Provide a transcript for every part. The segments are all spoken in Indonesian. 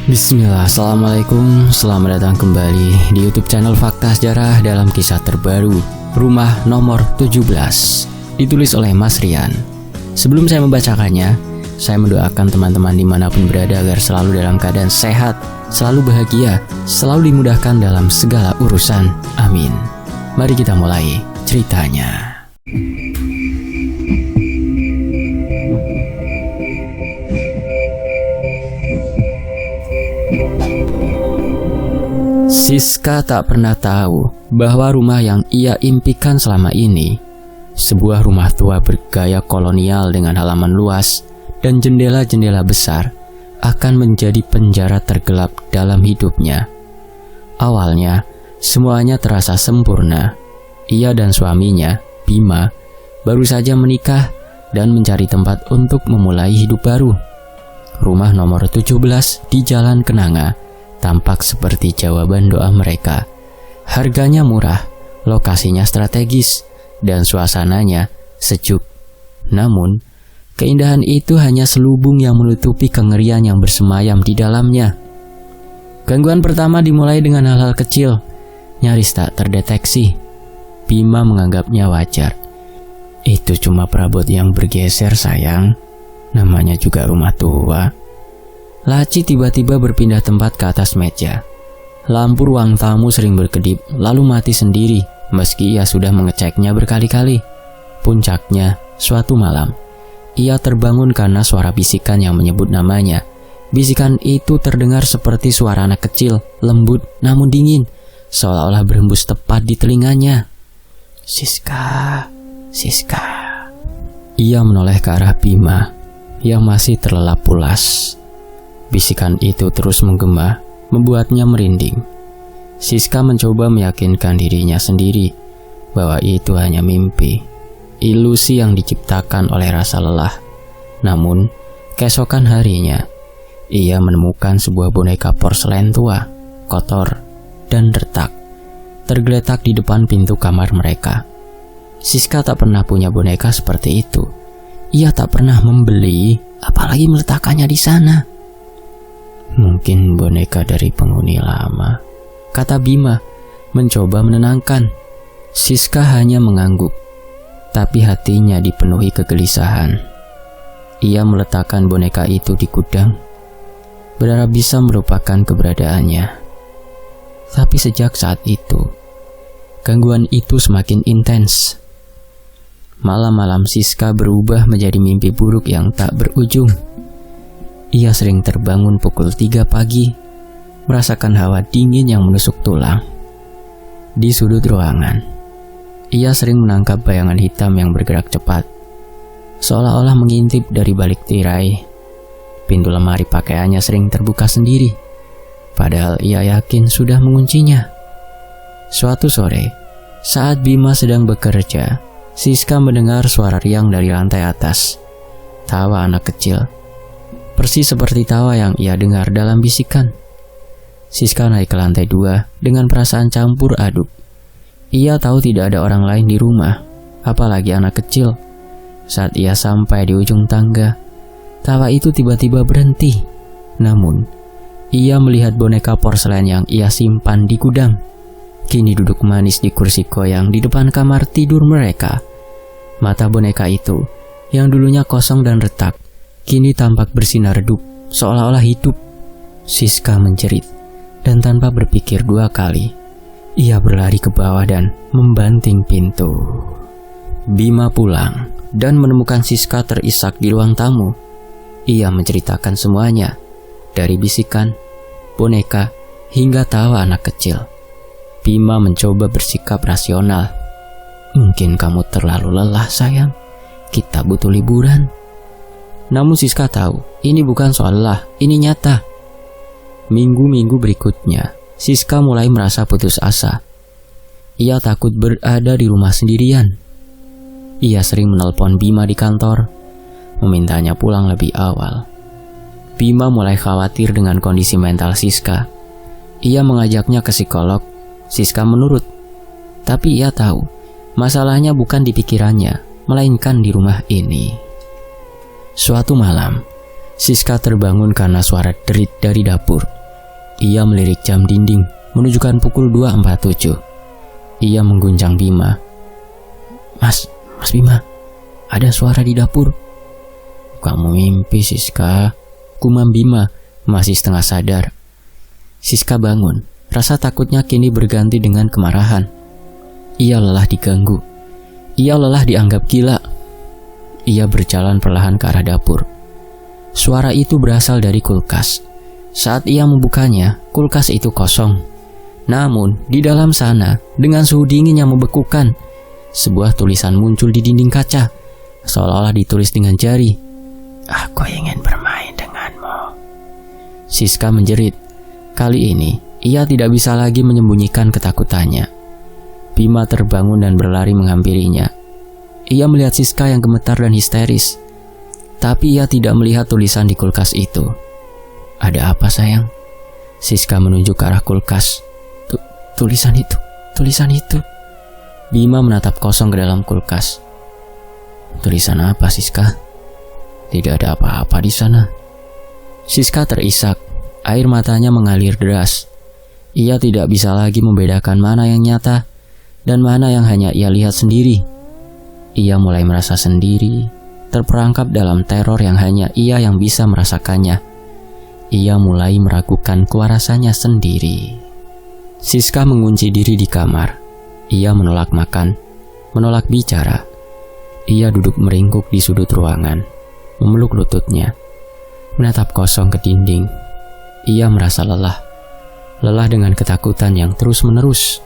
Bismillah, Assalamualaikum, selamat datang kembali di YouTube channel Fakta Sejarah dalam kisah terbaru Rumah Nomor 17, ditulis oleh Mas Rian. Sebelum saya membacakannya, saya mendoakan teman-teman dimanapun berada agar selalu dalam keadaan sehat, selalu bahagia, selalu dimudahkan dalam segala urusan. Amin. Mari kita mulai ceritanya. Siska tak pernah tahu bahwa rumah yang ia impikan selama ini, sebuah rumah tua bergaya kolonial dengan halaman luas dan jendela-jendela besar, akan menjadi penjara tergelap dalam hidupnya. Awalnya, semuanya terasa sempurna. Ia dan suaminya, Bima, baru saja menikah dan mencari tempat untuk memulai hidup baru. Rumah nomor 17 di Jalan Kenanga tampak seperti jawaban doa mereka. Harganya murah, lokasinya strategis, dan suasananya sejuk. Namun, keindahan itu hanya selubung yang menutupi kengerian yang bersemayam di dalamnya. Gangguan pertama dimulai dengan hal-hal kecil, nyaris tak terdeteksi. Bima menganggapnya wajar. Itu cuma perabot yang bergeser, sayang. Namanya juga rumah tua. Laci tiba-tiba berpindah tempat ke atas meja. Lampu ruang tamu sering berkedip, lalu mati sendiri, meski ia sudah mengeceknya berkali-kali. Puncaknya, suatu malam, ia terbangun karena suara bisikan yang menyebut namanya. Bisikan itu terdengar seperti suara anak kecil, lembut namun dingin, seolah-olah berhembus tepat di telinganya. Siska, Siska. Ia menoleh ke arah Bima, yang masih terlelap pulas. Bisikan itu terus menggema, membuatnya merinding. Siska mencoba meyakinkan dirinya sendiri bahwa itu hanya mimpi, ilusi yang diciptakan oleh rasa lelah. Namun, keesokan harinya, ia menemukan sebuah boneka porselen tua, kotor, dan retak, tergeletak di depan pintu kamar mereka. Siska tak pernah punya boneka seperti itu. Ia tak pernah membeli, apalagi meletakkannya di sana. Mungkin boneka dari penghuni lama, kata Bima, mencoba menenangkan. Siska hanya mengangguk, tapi hatinya dipenuhi kegelisahan. Ia meletakkan boneka itu di gudang, berharap bisa melupakan keberadaannya. Tapi sejak saat itu, gangguan itu semakin intens. Malam-malam Siska berubah menjadi mimpi buruk yang tak berujung. Ia sering terbangun pukul 3 pagi, merasakan hawa dingin yang menusuk tulang. Di sudut ruangan, ia sering menangkap bayangan hitam yang bergerak cepat, seolah-olah mengintip dari balik tirai. Pintu lemari pakaiannya sering terbuka sendiri, padahal ia yakin sudah menguncinya. Suatu sore, saat Bima sedang bekerja, Siska mendengar suara riang dari lantai atas. Tawa anak kecil, persis seperti tawa yang ia dengar dalam bisikan. Siska naik ke lantai 2 dengan perasaan campur aduk. Ia tahu tidak ada orang lain di rumah, apalagi anak kecil. Saat ia sampai di ujung tangga, tawa itu tiba-tiba berhenti. Namun, ia melihat boneka porselen yang ia simpan di gudang. Kini duduk manis di kursi koyang di depan kamar tidur mereka. Mata boneka itu, yang dulunya kosong dan retak, kini tampak bersinar redup, seolah-olah hidup. Siska menjerit, dan tanpa berpikir 2 kali, ia berlari ke bawah dan membanting pintu. Bima pulang dan menemukan Siska terisak di ruang tamu. Ia menceritakan semuanya, dari bisikan, boneka, hingga tawa anak kecil. Bima mencoba bersikap rasional. Mungkin kamu terlalu lelah, sayang. Kita butuh liburan. Namun Siska tahu, ini bukan soal lelah, ini nyata. Minggu-minggu berikutnya, Siska mulai merasa putus asa. Ia takut berada di rumah sendirian. Ia sering menelpon Bima di kantor, memintanya pulang lebih awal. Bima mulai khawatir dengan kondisi mental Siska. Ia mengajaknya ke psikolog. Siska menurut. Tapi ia tahu, masalahnya bukan di pikirannya, melainkan di rumah ini. Suatu malam, Siska terbangun karena suara derit dari dapur. Ia melirik jam dinding menunjukkan pukul 2.47. Ia mengguncang Bima. Mas Bima, ada suara di dapur." "Kamu mimpi, Siska," gumam Bima masih setengah sadar. Siska bangun, rasa takutnya kini berganti dengan kemarahan. Ia lelah diganggu. Ia lelah dianggap gila. Ia berjalan perlahan ke arah dapur. Suara itu berasal dari kulkas. Saat ia membukanya, kulkas itu kosong. Namun, di dalam sana, dengan suhu dingin yang membekukan, sebuah tulisan muncul di dinding kaca, seolah-olah ditulis dengan jari. "Aku ingin bermain denganmu." Siska menjerit. Kali ini, ia tidak bisa lagi menyembunyikan ketakutannya. Bima terbangun dan berlari menghampirinya. Ia melihat Siska yang gemetar dan histeris. Tapi ia tidak melihat tulisan di kulkas itu. "Ada apa, sayang?" Siska menunjuk ke arah kulkas. Tulisan itu. Bima menatap kosong ke dalam kulkas. "Tulisan apa, Siska?" "Tidak ada apa-apa di sana." Siska terisak. Air matanya mengalir deras. Ia tidak bisa lagi membedakan mana yang nyata dan mana yang hanya ia lihat sendiri. Ia mulai merasa sendiri, terperangkap dalam teror yang hanya ia yang bisa merasakannya. Ia mulai meragukan kewarasannya sendiri. Siska mengunci diri di kamar. Ia menolak makan, menolak bicara. Ia duduk meringkuk di sudut ruangan, memeluk lututnya, menatap kosong ke dinding. Ia merasa lelah dengan ketakutan yang terus-menerus.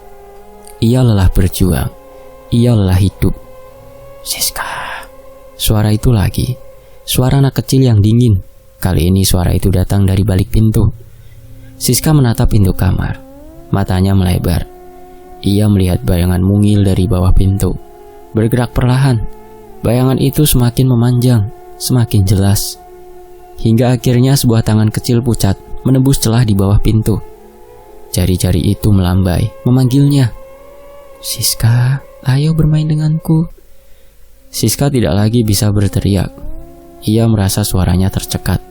Ia lelah berjuang, ia lelah hidup. "Siska." Suara itu lagi, suara anak kecil yang dingin. Kali ini suara itu datang dari balik pintu. Siska menatap pintu kamar, matanya melebar. Ia melihat bayangan mungil dari bawah pintu, bergerak perlahan. Bayangan itu semakin memanjang, semakin jelas, hingga akhirnya sebuah tangan kecil pucat menembus celah di bawah pintu. Jari-jari itu melambai, memanggilnya. "Siska, ayo bermain denganku." Siska tidak lagi bisa berteriak. Ia merasa suaranya tercekat.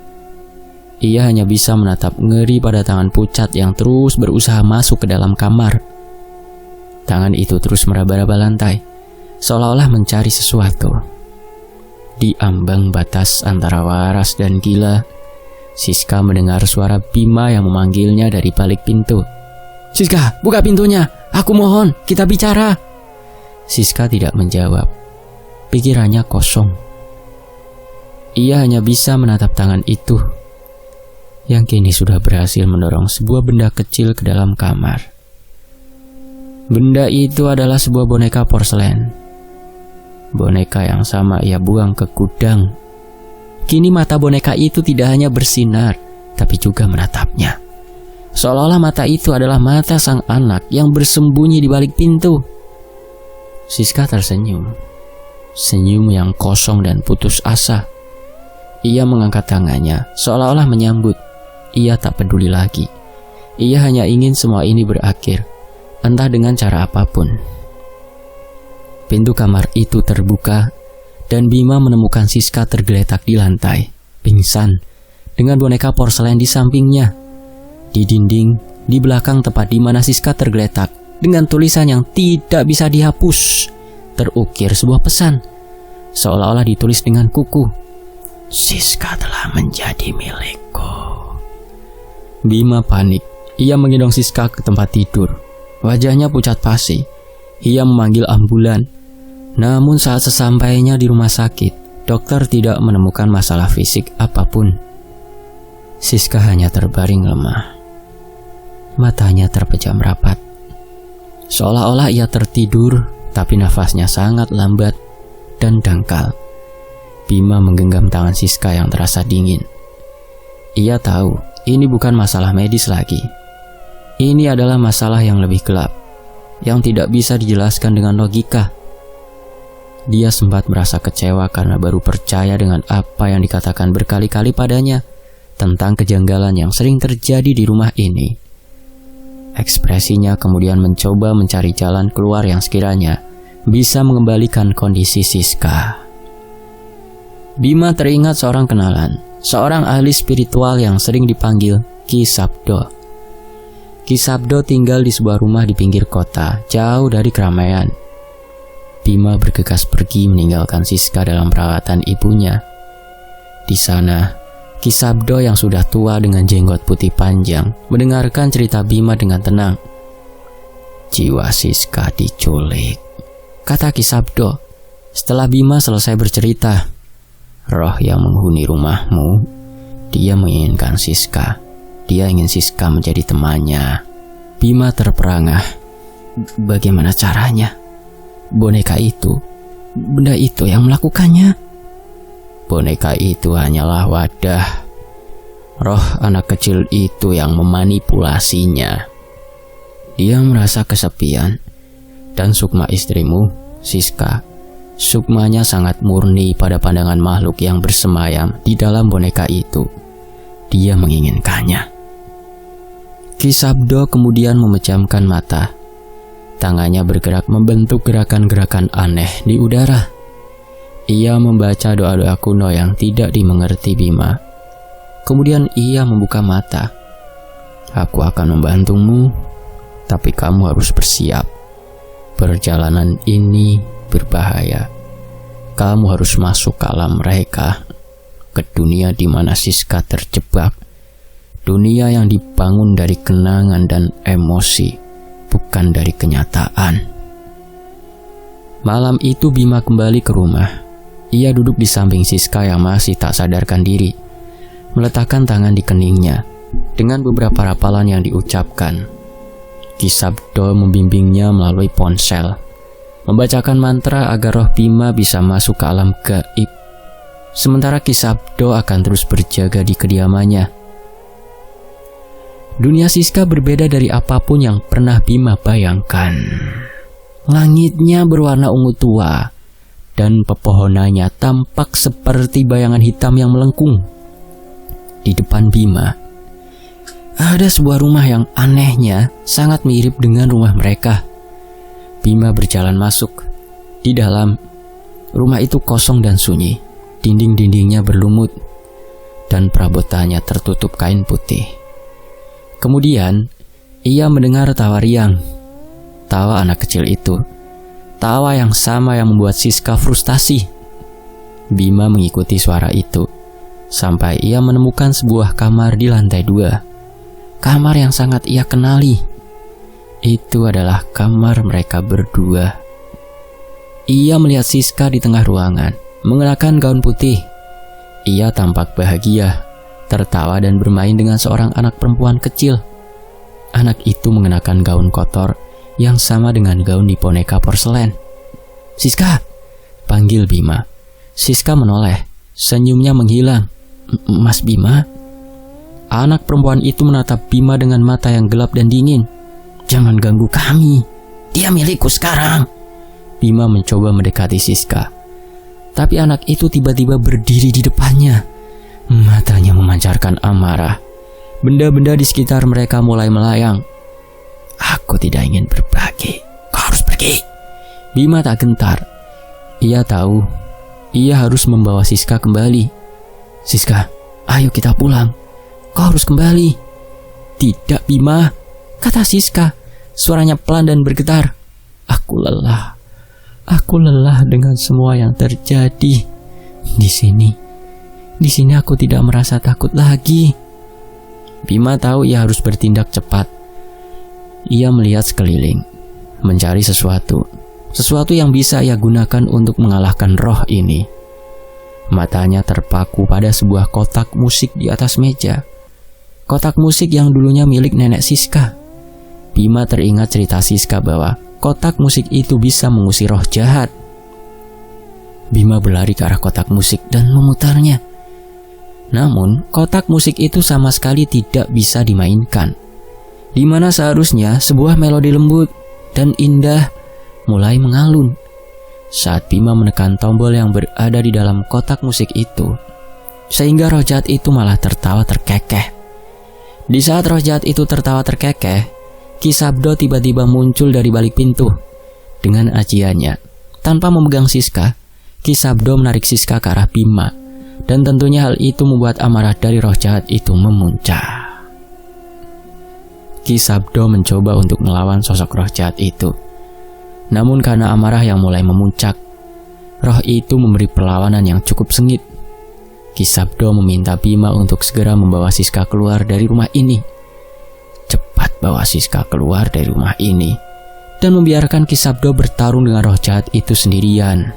Ia hanya bisa menatap ngeri pada tangan pucat yang terus berusaha masuk ke dalam kamar. Tangan itu terus meraba-raba lantai, seolah-olah mencari sesuatu. Di ambang batas antara waras dan gila, Siska mendengar suara Bima yang memanggilnya dari balik pintu. "Siska, buka pintunya! Aku mohon, kita bicara!" Siska tidak menjawab. Pikirannya kosong. Ia hanya bisa menatap tangan itu, yang kini sudah berhasil mendorong sebuah benda kecil ke dalam kamar. Benda itu adalah sebuah boneka porselen. Boneka yang sama ia buang ke gudang. Kini mata boneka itu tidak hanya bersinar, tapi juga menatapnya. Seolah-olah mata itu adalah mata sang anak yang bersembunyi di balik pintu. Siska tersenyum. Senyum yang kosong dan putus asa. Ia mengangkat tangannya, seolah-olah menyambut. Ia tak peduli lagi. Ia hanya ingin semua ini berakhir, entah dengan cara apapun. Pintu kamar itu terbuka, dan Bima menemukan Siska tergeletak di lantai, pingsan, dengan boneka porselen di sampingnya. Di dinding, di belakang tempat di mana Siska tergeletak, dengan tulisan yang tidak bisa dihapus, terukir sebuah pesan, seolah-olah ditulis dengan kuku. "Siska telah menjadi milikku." Bima panik. Ia menggendong Siska ke tempat tidur. Wajahnya pucat pasi. Ia memanggil ambulan. Namun saat sesampainya di rumah sakit, dokter tidak menemukan masalah fisik apapun. Siska hanya terbaring lemah. Matanya terpejam rapat. Seolah-olah ia tertidur, tapi nafasnya sangat lambat dan dangkal. Bima menggenggam tangan Siska yang terasa dingin. Ia tahu ini bukan masalah medis lagi. Ini adalah masalah yang lebih gelap, yang tidak bisa dijelaskan dengan logika. Dia sempat merasa kecewa karena baru percaya dengan apa yang dikatakan berkali-kali padanya tentang kejanggalan yang sering terjadi di rumah ini. Ekspresinya kemudian mencoba mencari jalan keluar yang sekiranya bisa mengembalikan kondisi Siska. Bima teringat seorang kenalan seorang ahli spiritual yang sering dipanggil Ki Sabdo. Ki Sabdo tinggal di sebuah rumah di pinggir kota, jauh dari keramaian. Bima bergegas pergi meninggalkan Siska dalam perawatan ibunya. Di sana, Ki Sabdo yang sudah tua dengan jenggot putih panjang mendengarkan cerita Bima dengan tenang. "Jiwa Siska diculik," kata Ki Sabdo setelah Bima selesai bercerita. "Roh yang menghuni rumahmu, dia menginginkan Siska. Dia ingin Siska menjadi temannya." Bima terperangah. Bagaimana caranya? Boneka itu, benda itu yang melakukannya. Boneka itu hanyalah wadah. Roh anak kecil itu yang memanipulasinya. Dia merasa kesepian. Dan Sukma istrimu, Siska, sukmanya sangat murni pada pandangan makhluk yang bersemayam di dalam boneka itu. Dia menginginkannya. Ki Sabdo kemudian memejamkan mata. Tangannya bergerak membentuk gerakan-gerakan aneh di udara. Ia membaca doa-doa kuno yang tidak dimengerti Bima. Kemudian ia membuka mata. "Aku akan membantumu, tapi kamu harus bersiap. Perjalanan ini berbahaya. Kamu harus masuk ke alam mereka, ke dunia di mana Siska terjebak. Dunia yang dibangun dari kenangan dan emosi, bukan dari kenyataan." Malam itu Bima kembali ke rumah. Ia duduk di samping Siska yang masih tak sadarkan diri, meletakkan tangan di keningnya dengan beberapa rapalan yang diucapkan. Ki Sabdo membimbingnya melalui ponsel, membacakan mantra agar roh Bima bisa masuk ke alam gaib. Sementara Ki Sabdo akan terus berjaga di kediamannya. Dunia Siska berbeda dari apapun yang pernah Bima bayangkan. Langitnya berwarna ungu tua, dan pepohonannya tampak seperti bayangan hitam yang melengkung. Di depan Bima, ada sebuah rumah yang anehnya sangat mirip dengan rumah mereka. Bima berjalan masuk. Di dalam, rumah itu kosong dan sunyi. Dinding-dindingnya berlumut, dan perabotannya tertutup kain putih. Kemudian, ia mendengar tawa riang. Tawa anak kecil itu. Tawa yang sama yang membuat Siska frustasi. Bima mengikuti suara itu, sampai ia menemukan sebuah kamar di lantai 2. Kamar yang sangat ia kenali. Itu adalah kamar mereka berdua. Ia melihat Siska di tengah ruangan, mengenakan gaun putih. Ia tampak bahagia, tertawa dan bermain dengan seorang anak perempuan kecil. Anak itu mengenakan gaun kotor yang sama dengan gaun di boneka porselen. "Siska!" panggil Bima. Siska menoleh, senyumnya menghilang. "Mas Bima?" Anak perempuan itu menatap Bima dengan mata yang gelap dan dingin. "Jangan ganggu kami. Dia milikku sekarang." Bima mencoba mendekati Siska, tapi anak itu tiba-tiba berdiri di depannya. Matanya memancarkan amarah. Benda-benda di sekitar mereka mulai melayang. "Aku tidak ingin berbagi. Kau harus pergi." Bima tak gentar. Ia tahu ia harus membawa Siska kembali. "Siska, ayo kita pulang. Kau harus kembali." "Tidak, Bima," kata Siska. Suaranya pelan dan bergetar. "Aku lelah. Aku lelah dengan semua yang terjadi. Di sini aku tidak merasa takut lagi." Bima tahu ia harus bertindak cepat. Ia melihat sekeliling, mencari sesuatu yang bisa ia gunakan untuk mengalahkan roh ini. Matanya terpaku pada sebuah kotak musik di atas meja. Kotak musik yang dulunya milik nenek Siska. Bima teringat cerita Siska bahwa kotak musik itu bisa mengusir roh jahat. Bima berlari ke arah kotak musik dan memutarnya. Namun, kotak musik itu sama sekali tidak bisa dimainkan. Di mana seharusnya sebuah melodi lembut dan indah mulai mengalun. Saat Bima menekan tombol yang berada di dalam kotak musik itu, sehingga roh jahat itu malah tertawa terkekeh. Di saat roh jahat itu tertawa terkekeh, Ki Sabdo tiba-tiba muncul dari balik pintu. Dengan ajiannya, tanpa memegang Siska, Ki Sabdo menarik Siska ke arah Bima, Dan tentunya hal itu membuat amarah dari roh jahat itu memuncak. Ki Sabdo mencoba untuk melawan sosok roh jahat itu. Namun karena amarah yang mulai memuncak, roh itu memberi perlawanan yang cukup sengit. Ki Sabdo meminta Bima untuk segera membawa Siska keluar dari rumah ini. Cepat bawa Siska keluar dari rumah ini dan membiarkan Ki Sabdo bertarung dengan roh jahat itu sendirian.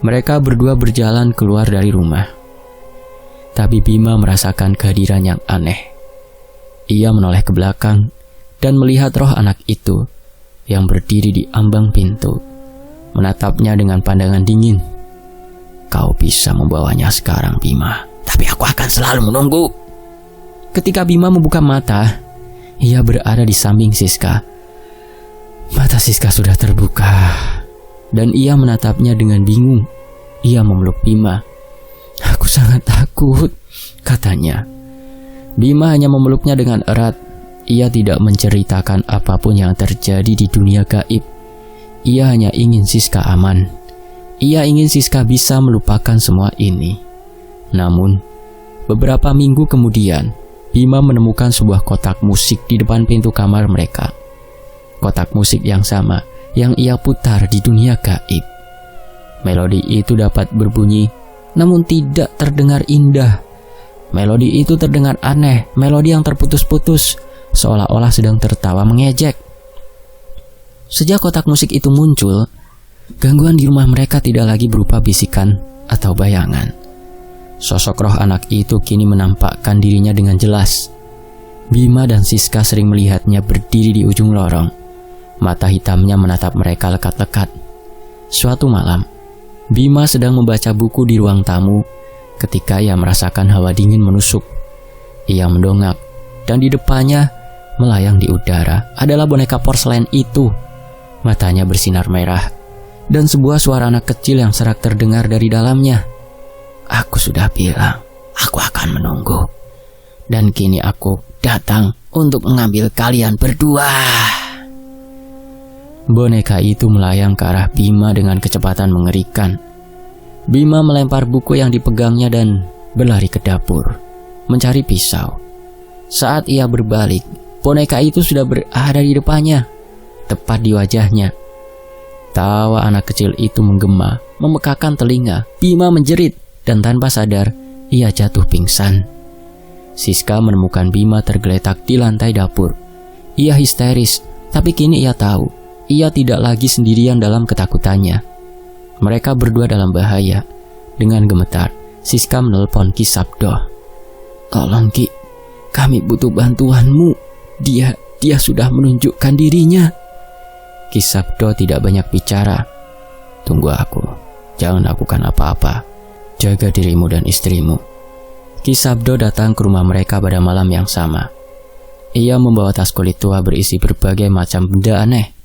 Mereka berdua berjalan keluar dari rumah. Tapi Bima merasakan kehadiran yang aneh. Ia menoleh ke belakang dan melihat roh anak itu yang berdiri di ambang pintu, menatapnya dengan pandangan dingin. Kau bisa membawanya sekarang, Bima, tapi aku akan selalu menunggu. Ketika Bima membuka mata, ia berada di samping Siska. Mata Siska sudah terbuka dan ia menatapnya dengan bingung. Ia memeluk Bima. Aku sangat takut, katanya. Bima hanya memeluknya dengan erat. Ia tidak menceritakan apapun yang terjadi di dunia gaib. Ia hanya ingin Siska aman. Ia ingin Siska bisa melupakan semua ini. Namun, beberapa minggu kemudian, Bima menemukan sebuah kotak musik di depan pintu kamar mereka. Kotak musik yang sama yang ia putar di dunia gaib. Melodi itu dapat berbunyi, namun tidak terdengar indah. Melodi itu terdengar aneh, melodi yang terputus-putus, seolah-olah sedang tertawa mengejek. Sejak kotak musik itu muncul, gangguan di rumah mereka tidak lagi berupa bisikan atau bayangan. Sosok roh anak itu kini menampakkan dirinya dengan jelas. Bima dan Siska sering melihatnya berdiri di ujung lorong. Mata hitamnya menatap mereka lekat-lekat. Suatu malam, Bima sedang membaca buku di ruang tamu ketika ia merasakan hawa dingin menusuk. Ia mendongak dan di depannya melayang di udara adalah boneka porselen itu. Matanya bersinar merah dan sebuah suara anak kecil yang serak terdengar dari dalamnya. Aku sudah bilang, aku akan menunggu. Dan kini aku datang untuk mengambil kalian berdua. Boneka itu melayang ke arah Bima dengan kecepatan mengerikan. Bima melempar buku yang dipegangnya dan berlari ke dapur, mencari pisau. Saat ia berbalik, boneka itu sudah berada di depannya, tepat di wajahnya. Tawa anak kecil itu menggema, memekakan telinga. Bima menjerit dan tanpa sadar, ia jatuh pingsan. Siska menemukan Bima tergeletak di lantai dapur. Ia histeris, tapi kini ia tahu ia tidak lagi sendirian dalam ketakutannya. Mereka berdua dalam bahaya. Dengan gemetar, Siska menelpon Ki Sabdo. Tolong Ki, kami butuh bantuanmu. Dia sudah menunjukkan dirinya. Ki Sabdo tidak banyak bicara. Tunggu aku, jangan lakukan apa-apa. Jaga dirimu dan istrimu. Ki Sabdo datang ke rumah mereka pada malam yang sama. Ia membawa tas kulit tua berisi berbagai macam benda aneh.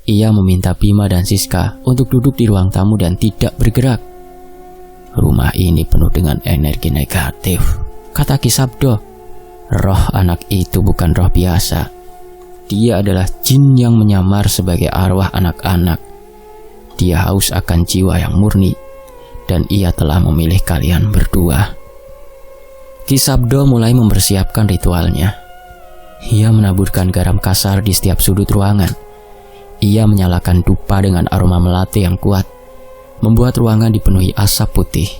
Ia meminta Bima dan Siska untuk duduk di ruang tamu dan tidak bergerak. Rumah ini penuh dengan energi negatif, kata Ki Sabdo. Roh anak itu bukan roh biasa. Dia adalah jin yang menyamar sebagai arwah anak-anak. Dia haus akan jiwa yang murni, dan ia telah memilih kalian berdua. Ki Sabdo mulai mempersiapkan ritualnya. Ia menaburkan garam kasar di setiap sudut ruangan. Ia menyalakan dupa dengan aroma melati yang kuat, membuat ruangan dipenuhi asap putih.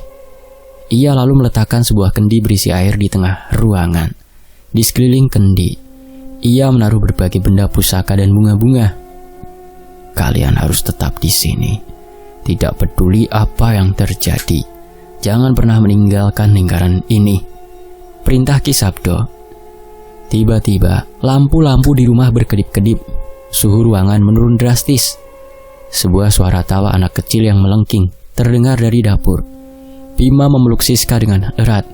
Ia lalu meletakkan sebuah kendi berisi air di tengah ruangan. Di sekeliling kendi, ia menaruh berbagai benda pusaka dan bunga-bunga. Kalian harus tetap di sini. Tidak peduli apa yang terjadi. Jangan pernah meninggalkan lingkaran ini, perintah Ki Sabdo. Tiba-tiba, lampu-lampu di rumah berkedip-kedip. Suhu ruangan menurun drastis. Sebuah suara tawa anak kecil yang melengking terdengar dari dapur. Bima memeluk Siska dengan erat.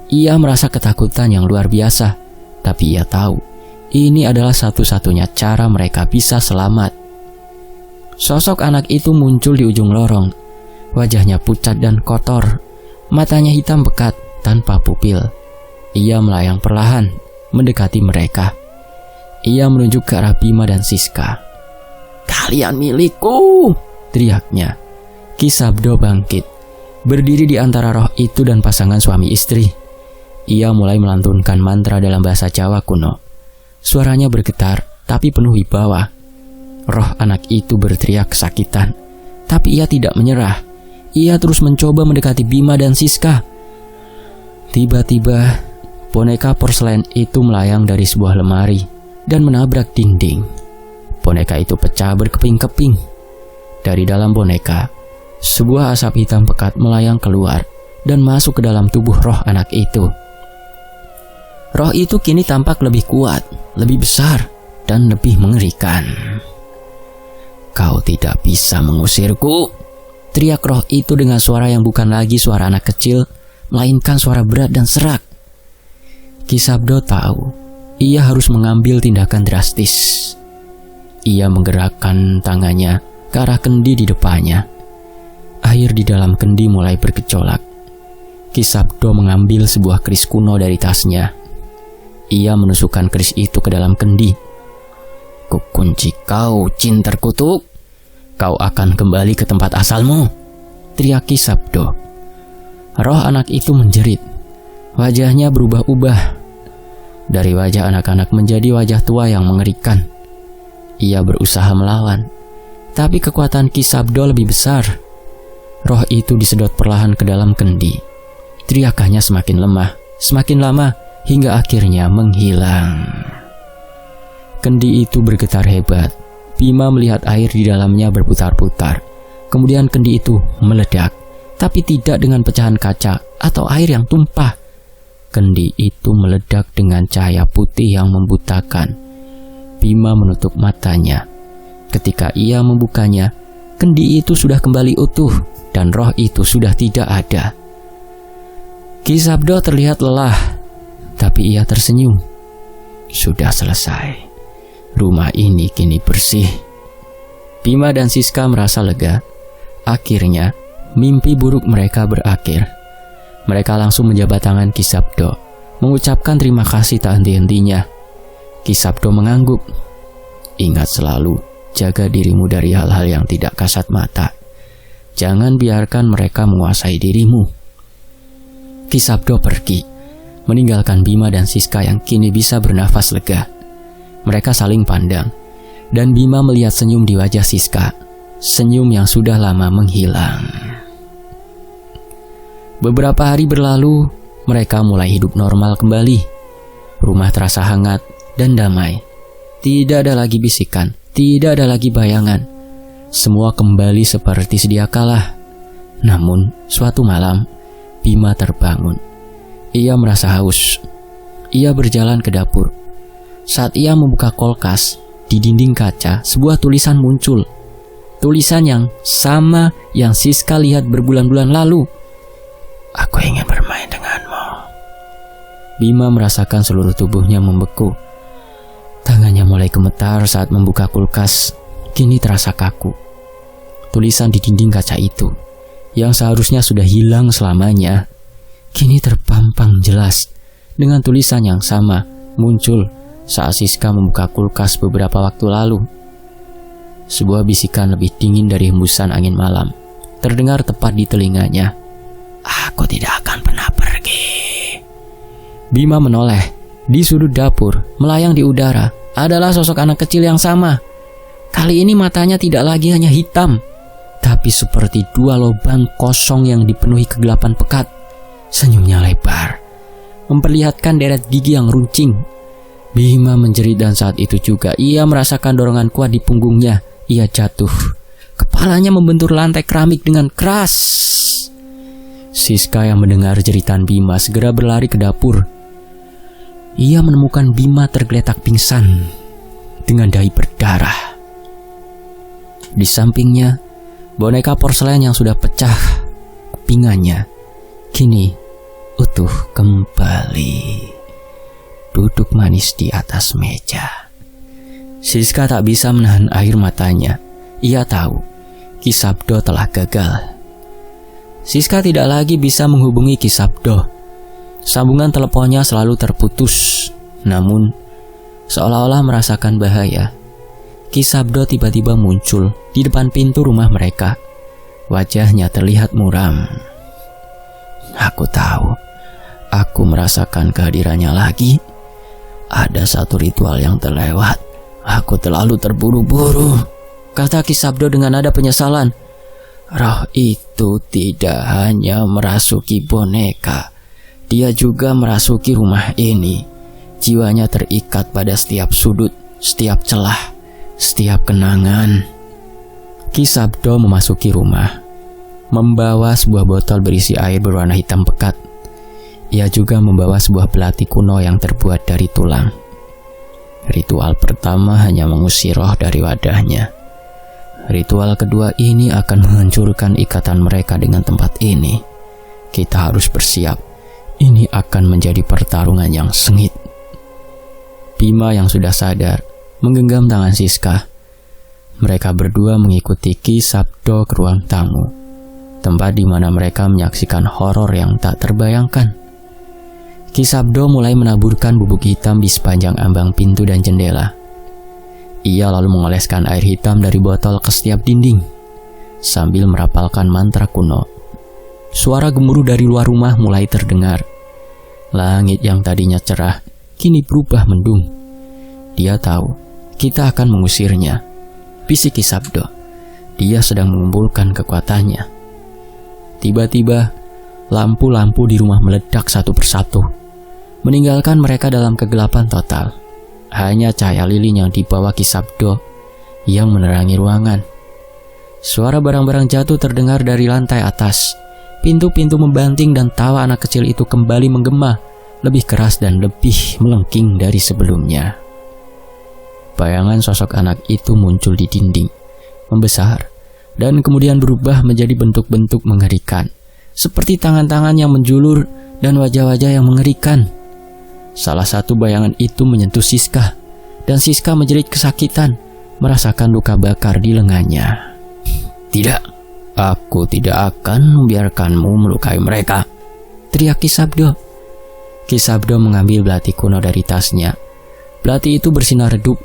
Ia merasa ketakutan yang luar biasa, tapi ia tahu ini adalah satu-satunya cara mereka bisa selamat. Sosok anak itu muncul di ujung lorong. Wajahnya pucat dan kotor. Matanya hitam pekat tanpa pupil. Ia melayang perlahan mendekati mereka. Ia menunjuk ke arah Bima dan Siska. Kalian milikku, teriaknya. Ki Sabdo bangkit. Berdiri di antara roh itu dan pasangan suami istri, ia mulai melantunkan mantra dalam bahasa Jawa kuno. Suaranya bergetar, tapi penuh wibawa. Roh anak itu berteriak kesakitan, tapi ia tidak menyerah. Ia terus mencoba mendekati Bima dan Siska. Tiba-tiba, boneka porselen itu melayang dari sebuah lemari dan menabrak dinding. Boneka itu pecah berkeping-keping. Dari dalam boneka, sebuah asap hitam pekat melayang keluar dan masuk ke dalam tubuh roh anak itu. Roh itu kini tampak lebih kuat, lebih besar, dan lebih mengerikan. "Kau tidak bisa mengusirku," teriak roh itu dengan suara yang bukan lagi suara anak kecil, melainkan suara berat dan serak. Ki Sabdo tahu, ia harus mengambil tindakan drastis. Ia menggerakkan tangannya ke arah kendi di depannya. Air di dalam kendi mulai bergejolak. Ki Sabdo mengambil sebuah keris kuno dari tasnya. Ia menusukkan keris itu ke dalam kendi. "Kukunci kau, jin terkutuk. Kau akan kembali ke tempat asalmu," teriak Ki Sabdo. Roh anak itu menjerit. Wajahnya berubah-ubah. Dari wajah anak-anak menjadi wajah tua yang mengerikan. Ia berusaha melawan, tapi kekuatan Ki Sabdo lebih besar. Roh itu disedot perlahan ke dalam kendi. Teriakannya semakin lemah, semakin lama, hingga akhirnya menghilang. Kendi itu bergetar hebat. Bima melihat air di dalamnya berputar-putar. Kemudian kendi itu meledak, tapi tidak dengan pecahan kaca atau air yang tumpah. Kendi itu meledak dengan cahaya putih yang membutakan. Bima menutup matanya. Ketika ia membukanya, kendi itu sudah kembali utuh dan roh itu sudah tidak ada. Ki Sabdo terlihat lelah, tapi ia tersenyum. Sudah selesai. Rumah ini kini bersih. Bima dan Siska merasa lega. Akhirnya, mimpi buruk mereka berakhir. Mereka langsung menjabat tangan Ki Sabdo, mengucapkan terima kasih tak henti-hentinya. Ki Sabdo mengangguk. "Ingat selalu, jaga dirimu dari hal-hal yang tidak kasat mata. Jangan biarkan mereka menguasai dirimu." Ki Sabdo pergi, meninggalkan Bima dan Siska yang kini bisa bernafas lega. Mereka saling pandang, dan Bima melihat senyum di wajah Siska, senyum yang sudah lama menghilang. Beberapa hari berlalu, mereka mulai hidup normal kembali. Rumah terasa hangat dan damai. Tidak ada lagi bisikan, tidak ada lagi bayangan. Semua kembali seperti sedia kala. Namun, suatu malam, Bima terbangun. Ia merasa haus. Ia berjalan ke dapur. Saat ia membuka kulkas, di dinding kaca, sebuah tulisan muncul. Tulisan yang sama yang Siska lihat berbulan-bulan lalu. "Aku ingin bermain denganmu." Bima merasakan seluruh tubuhnya membeku. Tangannya mulai gemetar saat membuka kulkas. Kini terasa kaku. Tulisan di dinding kaca itu, yang seharusnya sudah hilang selamanya, kini terpampang jelas dengan tulisan yang sama muncul saat Siska membuka kulkas beberapa waktu lalu. Sebuah bisikan lebih dingin dari hembusan angin malam terdengar tepat di telinganya. "Aku tidak akan pernah pergi." Bima menoleh. Di sudut dapur, melayang di udara, adalah sosok anak kecil yang sama. Kali ini matanya tidak lagi hanya hitam, tapi seperti dua lubang kosong yang dipenuhi kegelapan pekat. Senyumnya lebar, memperlihatkan deret gigi yang runcing. Bima menjerit dan saat itu juga ia merasakan dorongan kuat di punggungnya. Ia jatuh. Kepalanya membentur lantai keramik dengan keras. Siska yang mendengar jeritan Bima segera berlari ke dapur. Ia menemukan Bima tergeletak pingsan dengan dahi berdarah. Di sampingnya, boneka porselen yang sudah pecah kepingannya kini utuh kembali, duduk manis di atas meja. Siska tak bisa menahan air matanya. Ia tahu Ki Sabdo telah gagal. Siska tidak lagi bisa menghubungi Ki Sabdo. Sambungan teleponnya selalu terputus. Namun, seolah-olah merasakan bahaya, Ki Sabdo tiba-tiba muncul di depan pintu rumah mereka. Wajahnya terlihat muram. Aku tahu. Aku merasakan kehadirannya lagi. Ada satu ritual yang terlewat. Aku terlalu terburu-buru, kata Ki Sabdo dengan nada penyesalan. Roh itu tidak hanya merasuki boneka, dia juga merasuki rumah ini. Jiwanya terikat pada setiap sudut, setiap celah, setiap kenangan. Ki Sabdo memasuki rumah, membawa sebuah botol berisi air berwarna hitam pekat. Ia juga membawa sebuah belati kuno yang terbuat dari tulang. Ritual pertama hanya mengusir roh dari wadahnya. Ritual kedua ini akan menghancurkan ikatan mereka dengan tempat ini. Kita harus bersiap. Ini akan menjadi pertarungan yang sengit. Bima yang sudah sadar menggenggam tangan Siska. Mereka berdua mengikuti Ki Sabdo ke ruang tamu, tempat di mana mereka menyaksikan horor yang tak terbayangkan. Ki Sabdo mulai menaburkan bubuk hitam di sepanjang ambang pintu dan jendela. Ia lalu mengoleskan air hitam dari botol ke setiap dinding, sambil merapalkan mantra kuno. Suara gemuruh dari luar rumah mulai terdengar. Langit yang tadinya cerah, kini berubah mendung. Dia tahu, kita akan mengusirnya. Bisik Ki Sabdo. Dia sedang mengumpulkan kekuatannya. Tiba-tiba, lampu-lampu di rumah meledak satu persatu, meninggalkan mereka dalam kegelapan total. Hanya cahaya lilin yang dibawa Ki Sabdo yang menerangi ruangan. Suara barang-barang jatuh terdengar dari lantai atas. Pintu-pintu membanting dan tawa anak kecil itu kembali menggema, lebih keras dan lebih melengking dari sebelumnya. Bayangan sosok anak itu muncul di dinding, membesar, dan kemudian berubah menjadi bentuk-bentuk mengerikan, seperti tangan-tangan yang menjulur dan wajah-wajah yang mengerikan. Salah satu bayangan itu menyentuh Siska, dan Siska menjerit kesakitan, merasakan luka bakar di lengannya. Tidak, aku tidak akan membiarkanmu melukai mereka, teriak Ki Sabdo. Ki Sabdo mengambil belati kuno dari tasnya. Belati itu bersinar redup.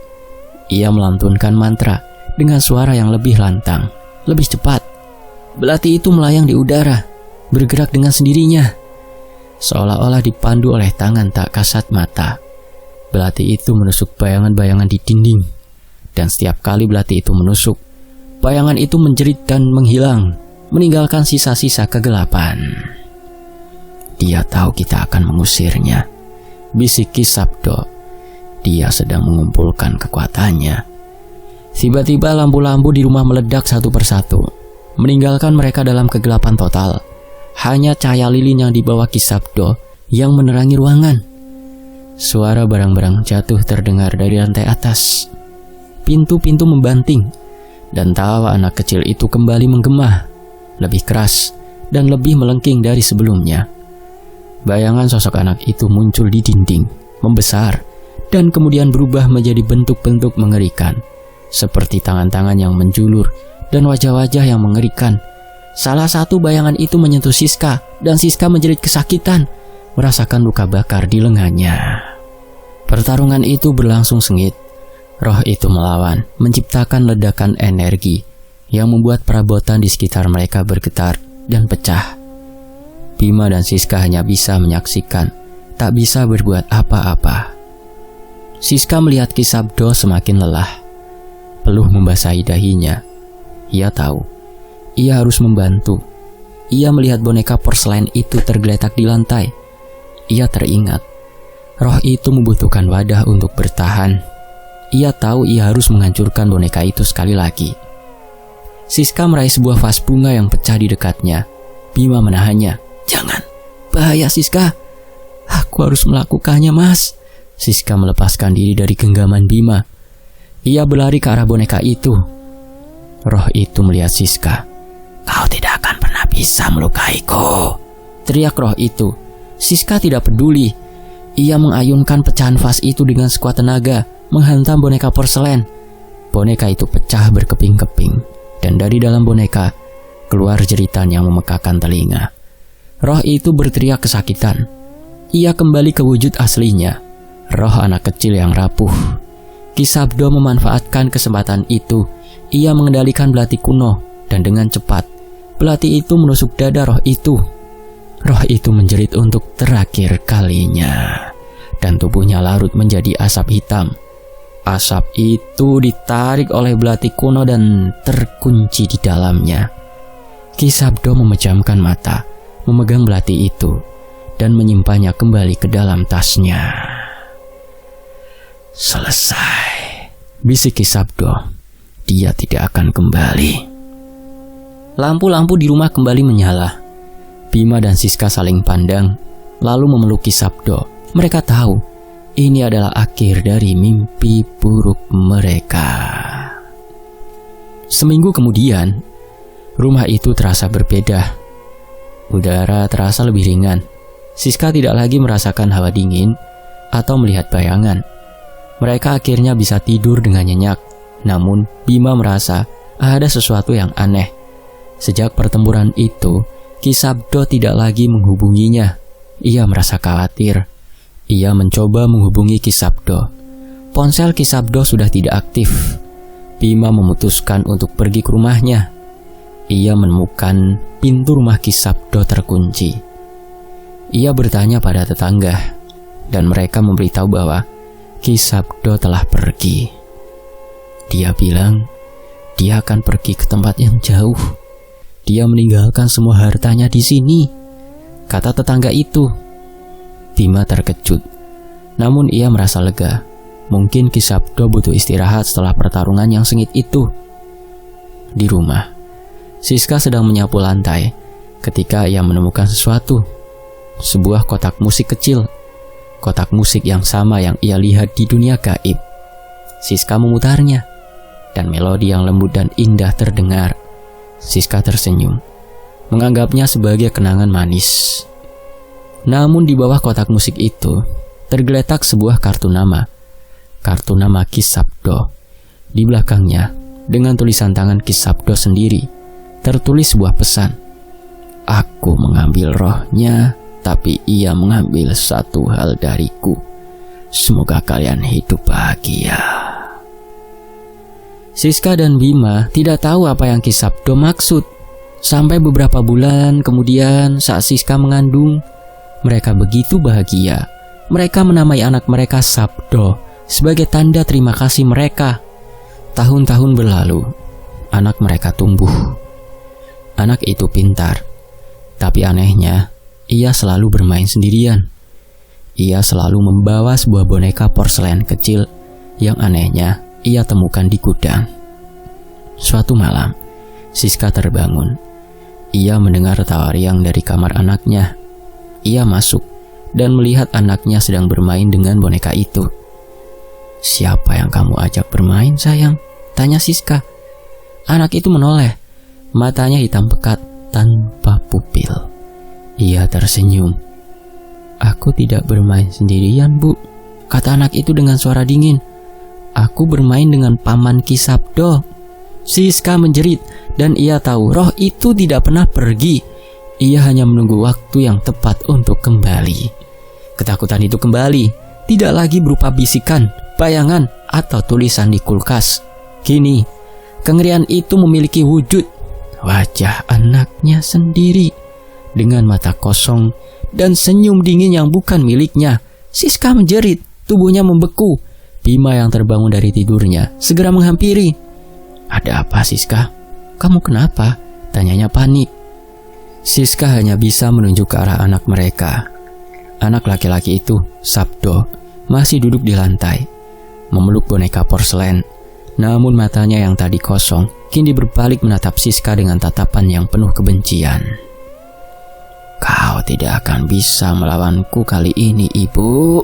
Ia melantunkan mantra dengan suara yang lebih lantang, lebih cepat. Belati itu melayang di udara, bergerak dengan sendirinya, seolah-olah dipandu oleh tangan tak kasat mata. Belati itu menusuk bayangan-bayangan di dinding, dan setiap kali belati itu menusuk, bayangan itu menjerit dan menghilang, meninggalkan sisa-sisa kegelapan. Dia tahu kita akan mengusirnya, bisik Ki Sabdo. Dia sedang mengumpulkan kekuatannya. Tiba-tiba lampu-lampu di rumah meledak satu persatu, meninggalkan mereka dalam kegelapan total. Hanya cahaya lilin yang dibawa Ki Sabdo yang menerangi ruangan. Suara barang-barang jatuh terdengar dari lantai atas. Pintu-pintu membanting, dan tawa anak kecil itu kembali menggema, lebih keras dan lebih melengking dari sebelumnya. Bayangan sosok anak itu muncul di dinding, membesar, dan kemudian berubah menjadi bentuk-bentuk mengerikan, seperti tangan-tangan yang menjulur dan wajah-wajah yang mengerikan. Salah satu bayangan itu menyentuh Siska, dan Siska menjerit kesakitan, merasakan luka bakar di lengannya. Pertarungan itu berlangsung sengit. Roh itu melawan, menciptakan ledakan energi yang membuat perabotan di sekitar mereka bergetar dan pecah. Bima dan Siska hanya bisa menyaksikan, tak bisa berbuat apa-apa. Siska melihat Ki Sabdo semakin lelah. Peluh membasahi dahinya. Ia tahu, ia harus membantu. Ia melihat boneka porselen itu tergeletak di lantai. Ia teringat, roh itu membutuhkan wadah untuk bertahan. Ia tahu ia harus menghancurkan boneka itu sekali lagi. Siska meraih sebuah vas bunga yang pecah di dekatnya. Bima menahannya. Jangan, bahaya Siska. Aku harus melakukannya, Mas. Siska melepaskan diri dari genggaman Bima. Ia berlari ke arah boneka itu. Roh itu melihat Siska. Kau tidak akan pernah bisa melukaiku, teriak roh itu. Siska tidak peduli. Ia mengayunkan pecahan vas itu dengan sekuat tenaga, menghantam boneka porselen. Boneka itu pecah berkeping-keping, dan dari dalam boneka keluar jeritan yang memekakan telinga. Roh itu berteriak kesakitan. Ia kembali ke wujud aslinya, roh anak kecil yang rapuh. Ki Sabdo memanfaatkan kesempatan itu. Ia mengendalikan belati kuno, dan dengan cepat belati itu menusuk dada roh itu. roh itu menjerit untuk terakhir kalinya, dan tubuhnya larut menjadi asap hitam. Asap itu ditarik oleh belati kuno dan terkunci di dalamnya. Ki Sabdo memejamkan mata, memegang belati itu, dan menyimpannya kembali ke dalam tasnya. Selesai, bisik Ki Sabdo. Dia tidak akan kembali. Lampu-lampu di rumah kembali menyala. Bima dan Siska saling pandang, lalu memeluk Ki Sabdo. Mereka tahu ini adalah akhir dari mimpi buruk mereka. Seminggu kemudian, rumah itu terasa berbeda. Udara terasa lebih ringan. Siska tidak lagi merasakan hawa dingin atau melihat bayangan. Mereka akhirnya bisa tidur dengan nyenyak. Namun, Bima merasa ada sesuatu yang aneh. Sejak pertempuran itu, Ki Sabdo tidak lagi menghubunginya. Ia merasa khawatir. Ia mencoba menghubungi Ki Sabdo. Ponsel Ki Sabdo sudah tidak aktif. Bima memutuskan untuk pergi ke rumahnya. Ia menemukan pintu rumah Ki Sabdo terkunci. Ia bertanya pada tetangga, dan mereka memberitahu bahwa Ki Sabdo telah pergi. Dia bilang dia akan pergi ke tempat yang jauh. Dia meninggalkan semua hartanya di sini, kata tetangga itu. Bima terkejut, namun ia merasa lega. Mungkin Ki Sabdo butuh istirahat setelah pertarungan yang sengit itu. Di rumah, Siska sedang menyapu lantai ketika ia menemukan sesuatu. Sebuah kotak musik kecil. Kotak musik yang sama yang ia lihat di dunia gaib. Siska memutarnya, dan melodi yang lembut dan indah terdengar. Siska tersenyum, menganggapnya sebagai kenangan manis. Namun di bawah kotak musik itu tergeletak sebuah kartu nama. Kartu nama Ki Sabdo. Di belakangnya, dengan tulisan tangan Ki Sabdo sendiri, tertulis sebuah pesan. Aku mengambil rohnya, tapi ia mengambil satu hal dariku. Semoga kalian hidup bahagia. Siska dan Bima tidak tahu apa yang Ki Sabdo maksud. Sampai beberapa bulan kemudian saat Siska mengandung, mereka begitu bahagia. Mereka menamai anak mereka Sabdo sebagai tanda terima kasih mereka. Tahun-tahun berlalu, anak mereka tumbuh. Anak itu pintar, tapi anehnya, ia selalu bermain sendirian. Ia selalu membawa sebuah boneka porselen kecil yang anehnya ia temukan di gudang. Suatu malam, Siska terbangun. Ia mendengar tawa riang dari kamar anaknya. Ia masuk dan melihat anaknya sedang bermain dengan boneka itu. Siapa yang kamu ajak bermain, sayang? Tanya Siska. Anak itu menoleh. Matanya hitam pekat tanpa pupil. Ia tersenyum. Aku tidak bermain sendirian, Bu, kata anak itu dengan suara dingin. Aku bermain dengan paman Ki Sabdo. Siska menjerit, dan ia tahu roh itu tidak pernah pergi. Ia hanya menunggu waktu yang tepat untuk kembali. Ketakutan itu kembali, tidak lagi berupa bisikan, bayangan, atau tulisan di kulkas. Kini, kengerian itu memiliki wujud. Wajah anaknya sendiri, dengan mata kosong dan senyum dingin yang bukan miliknya. Siska menjerit, tubuhnya membeku. Bima yang terbangun dari tidurnya segera menghampiri. Ada apa, Siska? Kamu kenapa? Tanyanya panik. Siska hanya bisa menunjuk ke arah anak mereka. Anak laki-laki itu, Sabdo, masih duduk di lantai, memeluk boneka porselen. Namun matanya yang tadi kosong, kini berbalik menatap Siska dengan tatapan yang penuh kebencian. Kau tidak akan bisa melawanku kali ini, Ibu.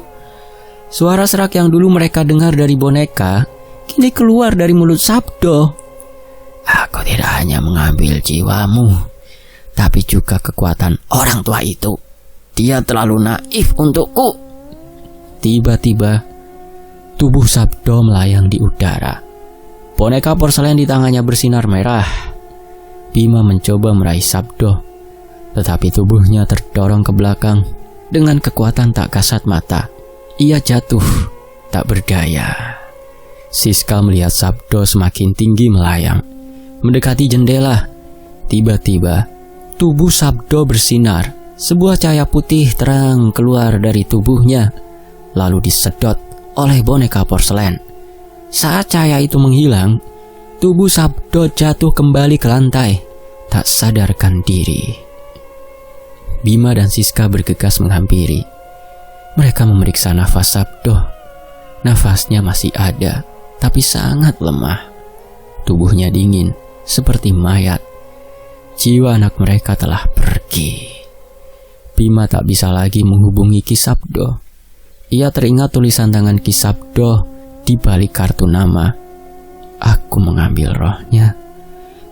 Suara serak yang dulu mereka dengar dari boneka, kini keluar dari mulut Sabdo. Aku tidak hanya mengambil jiwamu, tapi juga kekuatan orang tua itu. Dia terlalu naif untukku. Tiba-tiba, tubuh Sabdo melayang di udara. Boneka porselen di tangannya bersinar merah. Bima mencoba meraih Sabdo, tetapi tubuhnya terdorong ke belakang dengan kekuatan tak kasat mata. Ia jatuh, tak berdaya. Siska melihat Sabdo semakin tinggi melayang, mendekati jendela. Tiba-tiba, tubuh Sabdo bersinar sebuah cahaya putih terang keluar dari tubuhnya, lalu disedot oleh boneka porselen. Saat cahaya itu menghilang, tubuh Sabdo jatuh kembali ke lantai, tak sadarkan diri. Bima dan Siska bergegas menghampiri. Mereka memeriksa nafas Sabdo. Nafasnya masih ada, tapi sangat lemah. Tubuhnya dingin, seperti mayat. Jiwa anak mereka telah pergi. Bima tak bisa lagi menghubungi Ki Sabdo. Ia teringat tulisan tangan Ki Sabdo di balik kartu nama. Aku mengambil rohnya,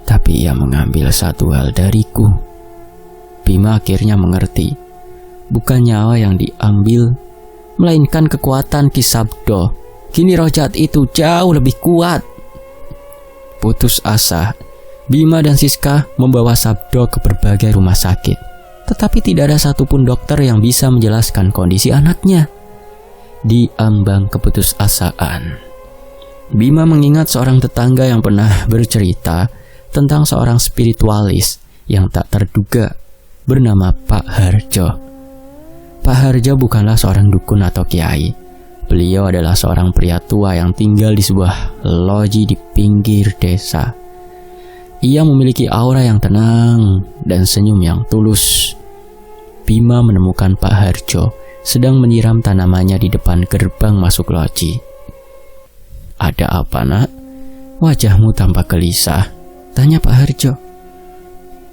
tapi ia mengambil satu hal dariku. Bima akhirnya mengerti. Bukan nyawa yang diambil, melainkan kekuatan Ki Sabdo. Kini roh jahat itu jauh lebih kuat. Putus asa, Bima dan Siska membawa Sabdo ke berbagai rumah sakit. Tetapi tidak ada satupun dokter yang bisa menjelaskan kondisi anaknya. Di ambang keputusasaan, Bima mengingat seorang tetangga yang pernah bercerita tentang seorang spiritualis yang tak terduga bernama Pak Harjo. Pak Harjo bukanlah seorang dukun atau kiai. Beliau adalah seorang pria tua yang tinggal di sebuah loji di pinggir desa. Ia memiliki aura yang tenang dan senyum yang tulus. Bima menemukan Pak Harjo sedang menyiram tanamannya di depan gerbang masuk loji. Ada apa, nak? Wajahmu tampak gelisah, tanya Pak Harjo.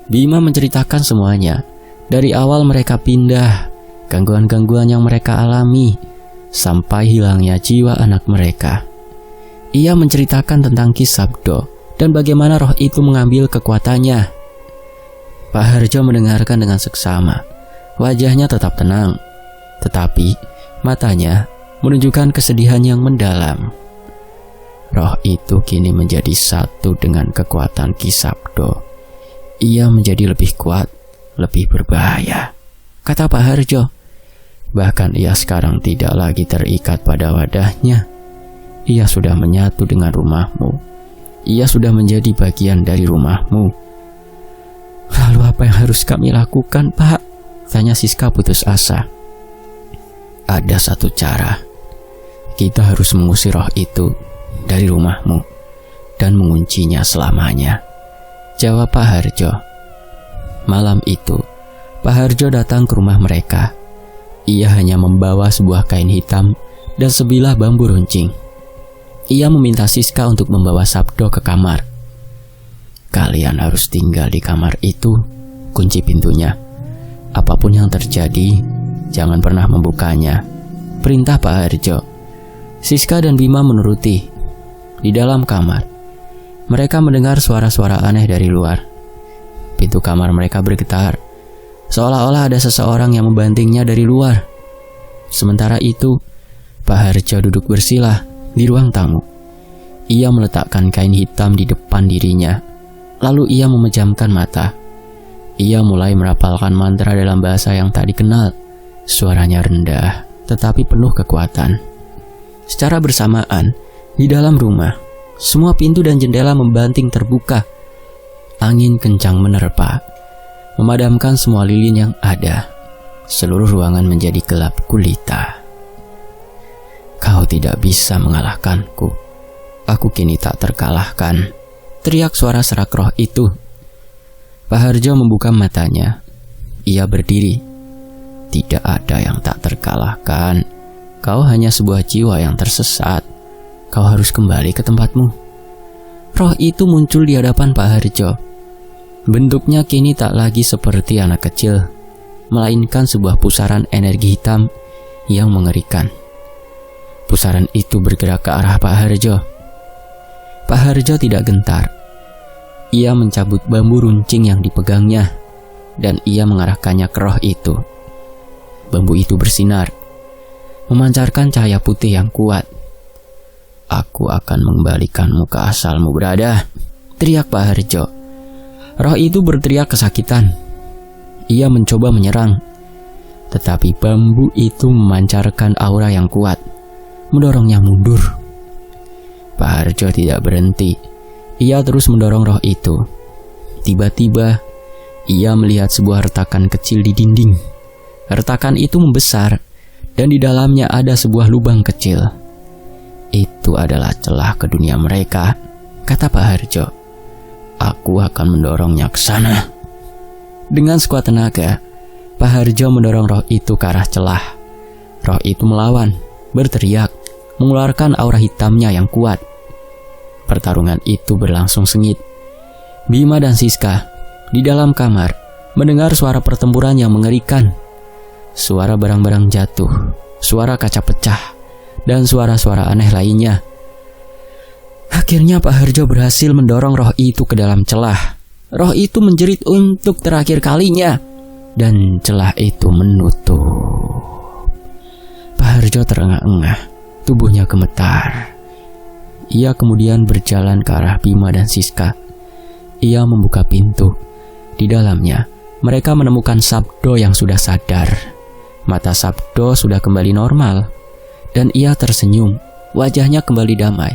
Bima menceritakan semuanya. Dari awal mereka pindah, gangguan-gangguan yang mereka alami, sampai hilangnya jiwa anak mereka. Ia menceritakan tentang Ki Sabdo dan bagaimana roh itu mengambil kekuatannya. Pak Harjo mendengarkan dengan seksama. Wajahnya tetap tenang, tetapi matanya menunjukkan kesedihan yang mendalam. Roh itu kini menjadi satu dengan kekuatan Ki Sabdo. Ia menjadi lebih kuat, lebih berbahaya, kata Pak Harjo. Bahkan ia sekarang tidak lagi terikat pada wadahnya. Ia sudah menyatu dengan rumahmu. Ia sudah menjadi bagian dari rumahmu. Lalu apa yang harus kami lakukan, Pak? Tanya Siska putus asa. Ada satu cara. Kita harus mengusir roh itu dari rumahmu dan menguncinya selamanya, jawab Pak Harjo. Malam itu, Pak Harjo datang ke rumah mereka. Ia hanya membawa sebuah kain hitam dan sebilah bambu runcing. Ia meminta Siska untuk membawa Sabdo ke kamar. Kalian harus tinggal di kamar itu, kunci pintunya. Apapun yang terjadi, jangan pernah membukanya, perintah Pak Harjo. Siska dan Bima menuruti. Di dalam kamar, mereka mendengar suara-suara aneh dari luar. Pintu kamar mereka bergetar, seolah-olah ada seseorang yang membantingnya dari luar. Sementara itu, Pak Harjo duduk bersila di ruang tamu. Ia meletakkan kain hitam di depan dirinya, lalu ia memejamkan mata. Ia mulai merapalkan mantra dalam bahasa yang tak dikenal. Suaranya rendah, tetapi penuh kekuatan. Secara bersamaan, di dalam rumah, semua pintu dan jendela membanting terbuka. Angin kencang menerpa, memadamkan semua lilin yang ada. Seluruh ruangan menjadi gelap gulita. Kau tidak bisa mengalahkanku. Aku kini tak terkalahkan, teriak suara serak roh itu. Pak Harjo membuka matanya. Ia berdiri. Tidak ada yang tak terkalahkan. Kau hanya sebuah jiwa yang tersesat. Kau harus kembali ke tempatmu. Roh itu muncul di hadapan Pak Harjo. Bentuknya kini tak lagi seperti anak kecil, melainkan sebuah pusaran energi hitam yang mengerikan. Pusaran itu bergerak ke arah Pak Harjo. Pak Harjo tidak gentar. Ia mencabut bambu runcing yang dipegangnya, dan ia mengarahkannya ke roh itu. Bambu itu bersinar, memancarkan cahaya putih yang kuat. Aku akan mengembalikanmu ke asalmu berada, teriak Pak Harjo. Roh itu berteriak kesakitan. Ia mencoba menyerang, tetapi bambu itu memancarkan aura yang kuat, mendorongnya mundur. Pak Harjo tidak berhenti. Ia terus mendorong roh itu. Tiba-tiba, Ia melihat sebuah retakan kecil di dinding. Retakan itu membesar, dan di dalamnya ada sebuah lubang kecil. Itu adalah celah ke dunia mereka, kata Pak Harjo. Aku akan mendorongnya ke sana. Dengan sekuat tenaga, Pak Harjo mendorong roh itu ke arah celah. Roh itu melawan, berteriak, mengeluarkan aura hitamnya yang kuat. Pertarungan itu berlangsung sengit. Bima dan Siska di dalam kamar mendengar suara pertempuran yang mengerikan. Suara barang-barang jatuh, suara kaca pecah, dan suara-suara aneh lainnya. Akhirnya Pak Harjo berhasil mendorong roh itu ke dalam celah. Roh itu menjerit untuk terakhir kalinya, dan celah itu menutup. Pak Harjo terengah-engah, tubuhnya gemetar. Ia kemudian berjalan ke arah Bima dan Siska. Ia membuka pintu. Di dalamnya, mereka menemukan Sabdo yang sudah sadar. Mata Sabdo sudah kembali normal, dan ia tersenyum. Wajahnya kembali damai.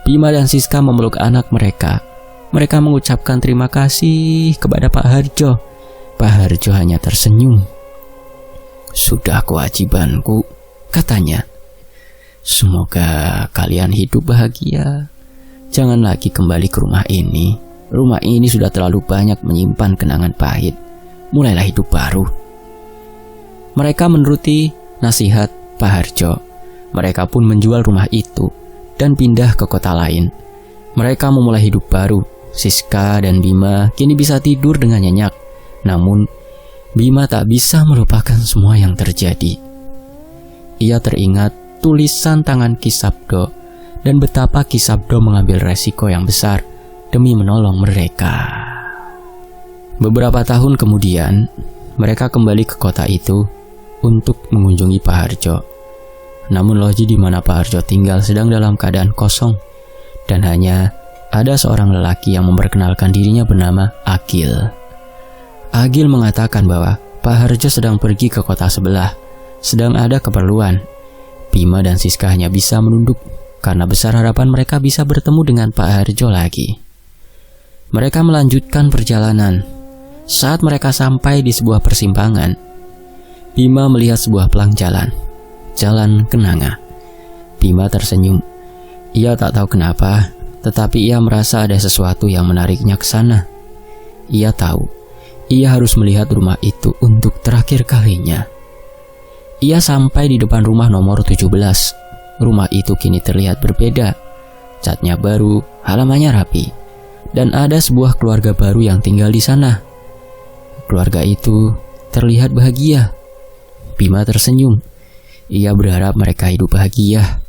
Bima dan Siska memeluk anak mereka. Mereka mengucapkan terima kasih kepada Pak Harjo. Pak Harjo hanya tersenyum. Sudah kewajibanku, katanya. Semoga kalian hidup bahagia. Jangan lagi kembali ke rumah ini. Rumah ini sudah terlalu banyak menyimpan kenangan pahit. Mulailah hidup baru. Mereka menuruti nasihat Pak Harjo. Mereka pun menjual rumah itu dan pindah ke kota lain. Mereka memulai hidup baru. Siska dan Bima kini bisa tidur dengan nyenyak. Namun, Bima tak bisa melupakan semua yang terjadi. Ia teringat tulisan tangan Ki Sabdo dan betapa Ki Sabdo mengambil resiko yang besar demi menolong mereka. Beberapa tahun kemudian, mereka kembali ke kota itu untuk mengunjungi Pak Harjo. Namun loji di mana Pak Harjo tinggal sedang dalam keadaan kosong, dan hanya ada seorang lelaki yang memperkenalkan dirinya bernama Agil. Agil mengatakan bahwa Pak Harjo sedang pergi ke kota sebelah, sedang ada keperluan. Bima dan Siska hanya bisa menunduk karena besar harapan mereka bisa bertemu dengan Pak Harjo lagi. Mereka melanjutkan perjalanan. Saat mereka sampai di sebuah persimpangan, Bima melihat sebuah pelang jalan. Jalan kenanga. Bima tersenyum. Ia tak tahu kenapa, tetapi ia merasa ada sesuatu yang menariknya ke sana. Ia tahu, ia harus melihat rumah itu untuk terakhir kalinya. Ia sampai di depan rumah nomor 17. Rumah itu kini terlihat berbeda. Catnya baru, halamannya rapi, dan ada sebuah keluarga baru yang tinggal di sana. Keluarga itu terlihat bahagia. Bima tersenyum. Ia berharap mereka hidup bahagia.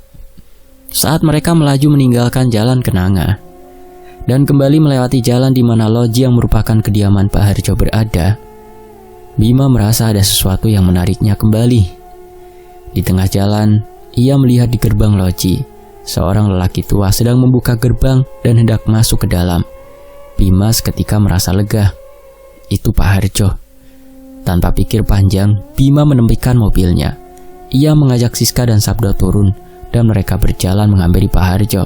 Saat mereka melaju meninggalkan jalan kenanga dan kembali melewati jalan di mana loji yang merupakan kediaman Pak Harjo berada, Bima merasa ada sesuatu yang menariknya kembali. Di tengah jalan, ia melihat di gerbang loji, seorang lelaki tua sedang membuka gerbang dan hendak masuk ke dalam. Bima seketika merasa lega. Itu Pak Harjo. Tanpa pikir panjang, Bima menepikan mobilnya. Ia mengajak Siska dan Sabdo turun, dan mereka berjalan menghampiri Pak Harjo.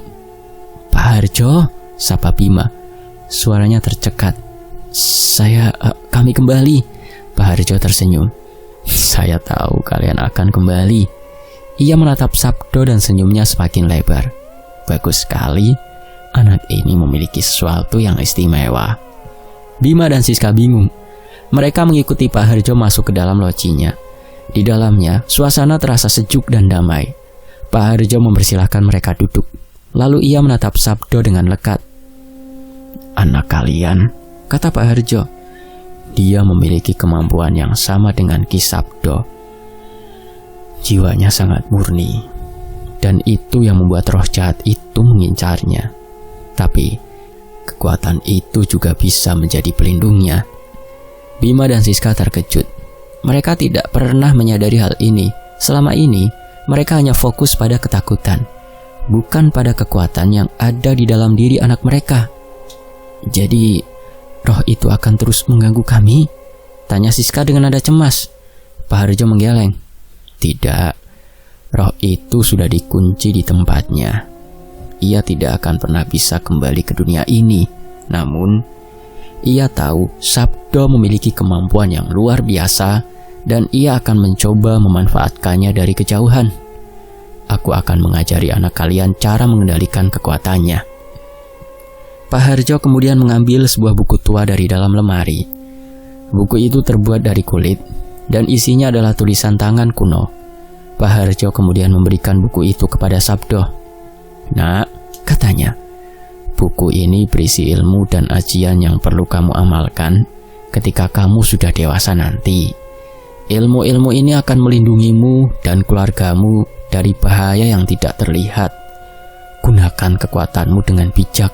Pak Harjo, sapa Bima. Suaranya tercekat. Kami kembali. Pak Harjo tersenyum. Saya tahu kalian akan kembali. Ia menatap Sabdo dan senyumnya semakin lebar. Bagus sekali. Anak ini memiliki sesuatu yang istimewa. Bima dan Siska bingung. Mereka mengikuti Pak Harjo masuk ke dalam lojinya. Di dalamnya, suasana terasa sejuk dan damai. Pak Harjo mempersilahkan mereka duduk. Lalu ia menatap Sabdo dengan lekat. Anak kalian, kata Pak Harjo. Dia memiliki kemampuan yang sama dengan Ki Sabdo. Jiwanya sangat murni, dan itu yang membuat roh jahat itu mengincarnya. Tapi, kekuatan itu juga bisa menjadi pelindungnya. Bima dan Siska terkejut. Mereka tidak pernah menyadari hal ini. Selama ini, mereka hanya fokus pada ketakutan, bukan pada kekuatan yang ada di dalam diri anak mereka. Jadi, roh itu akan terus mengganggu kami? Tanya Siska dengan nada cemas. Pak Harjo menggeleng. Tidak, roh itu sudah dikunci di tempatnya. Ia tidak akan pernah bisa kembali ke dunia ini. Namun, Ia tahu Sabdo memiliki kemampuan yang luar biasa dan ia akan mencoba memanfaatkannya dari kejauhan. Aku akan mengajari anak kalian cara mengendalikan kekuatannya. Pak Harjo kemudian mengambil sebuah buku tua dari dalam lemari. Buku itu terbuat dari kulit dan isinya adalah tulisan tangan kuno. Pak Harjo kemudian memberikan buku itu kepada Sabdo. "Nak," katanya, "buku ini berisi ilmu dan ajian yang perlu kamu amalkan ketika kamu sudah dewasa nanti. Ilmu-ilmu ini akan melindungimu dan keluargamu dari bahaya yang tidak terlihat. Gunakan kekuatanmu dengan bijak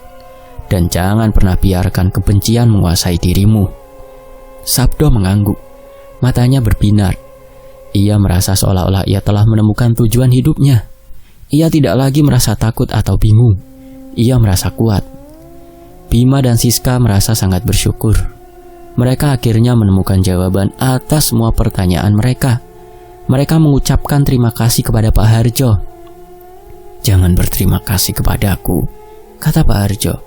dan jangan pernah biarkan kebencian menguasai dirimu." Sabdo mengangguk, matanya berbinar. Ia merasa seolah-olah ia telah menemukan tujuan hidupnya. Ia tidak lagi merasa takut atau bingung. Ia merasa kuat. Bima dan Siska merasa sangat bersyukur. Mereka akhirnya menemukan jawaban atas semua pertanyaan mereka. Mereka mengucapkan terima kasih kepada Pak Harjo. "Jangan berterima kasih kepadaku," kata Pak Harjo.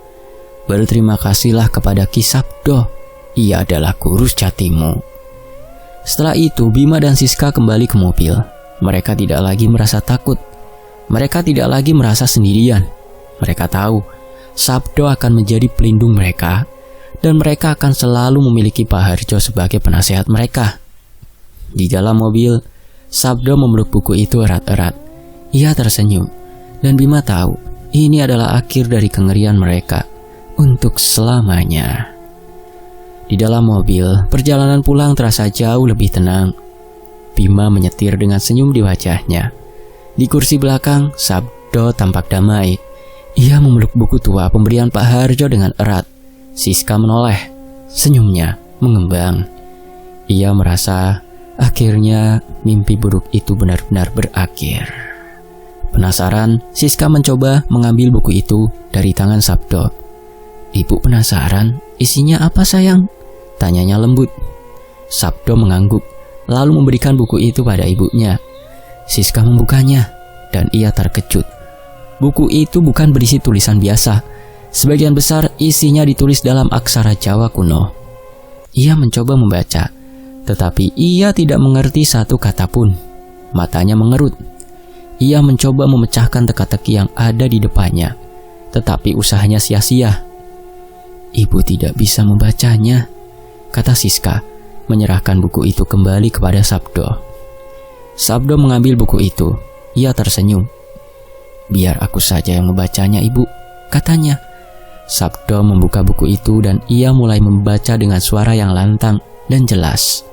"Berterima kasihlah kepada Ki Sabdo. Ia adalah guru sejatimu." Setelah itu, Bima dan Siska kembali ke mobil. Mereka tidak lagi merasa takut. Mereka tidak lagi merasa sendirian. Mereka tahu Sabdo akan menjadi pelindung mereka dan mereka akan selalu memiliki Pak Harjo sebagai penasehat mereka. Di dalam mobil, Sabdo memeluk buku itu erat-erat. Ia tersenyum dan Bima tahu ini adalah akhir dari kengerian mereka untuk selamanya. Di dalam mobil, perjalanan pulang terasa jauh lebih tenang. Bima menyetir dengan senyum di wajahnya. Di kursi belakang, Sabdo tampak damai. Ia memeluk buku tua pemberian Pak Harjo dengan erat. Siska menoleh, senyumnya mengembang. Ia merasa akhirnya mimpi buruk itu benar-benar berakhir. Penasaran, Siska mencoba mengambil buku itu dari tangan Sabdo. "Ibu penasaran, isinya apa sayang?" tanyanya lembut. Sabdo mengangguk, lalu memberikan buku itu pada ibunya. Siska membukanya, dan ia terkejut. Buku itu bukan berisi tulisan biasa. Sebagian besar isinya ditulis dalam aksara Jawa kuno. Ia mencoba membaca, tetapi ia tidak mengerti satu kata pun. Matanya mengerut. Ia mencoba memecahkan teka-teki yang ada di depannya, tetapi usahanya sia-sia. "Ibu tidak bisa membacanya," kata Siska, menyerahkan buku itu kembali kepada Sabdo. Sabdo mengambil buku itu. Ia tersenyum. "Biar aku saja yang membacanya, Ibu," katanya. Sabdo membuka buku itu dan ia mulai membaca dengan suara yang lantang dan jelas.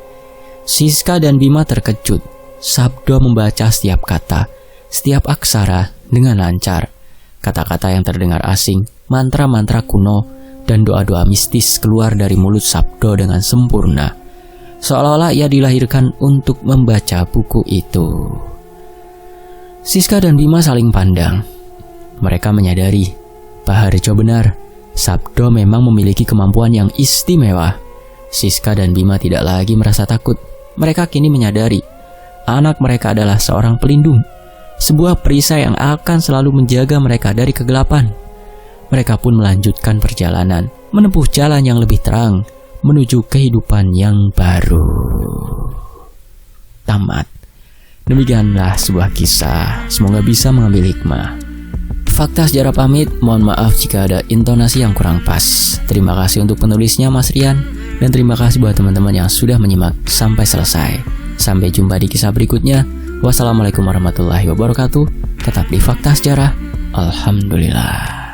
Siska dan Bima terkejut. Sabdo membaca setiap kata, setiap aksara dengan lancar. Kata-kata yang terdengar asing, mantra-mantra kuno, dan doa-doa mistis keluar dari mulut Sabdo dengan sempurna. Seolah-olah ia dilahirkan untuk membaca buku itu. Siska dan Bima saling pandang. Mereka menyadari Pak Harjo benar. Sabdo memang memiliki kemampuan yang istimewa. Siska dan Bima tidak lagi merasa takut. Mereka kini menyadari anak mereka adalah seorang pelindung, sebuah perisai yang akan selalu menjaga mereka dari kegelapan. Mereka pun melanjutkan perjalanan, menempuh jalan yang lebih terang, menuju kehidupan yang baru. Tamat. Demikianlah sebuah kisah, semoga bisa mengambil hikmah. Fakta Sejarah pamit, mohon maaf jika ada intonasi yang kurang pas. Terima kasih untuk penulisnya Mas Rian, dan terima kasih buat teman-teman yang sudah menyimak sampai selesai. Sampai jumpa di kisah berikutnya. Wassalamualaikum warahmatullahi wabarakatuh. Tetap di Fakta Sejarah. Alhamdulillah.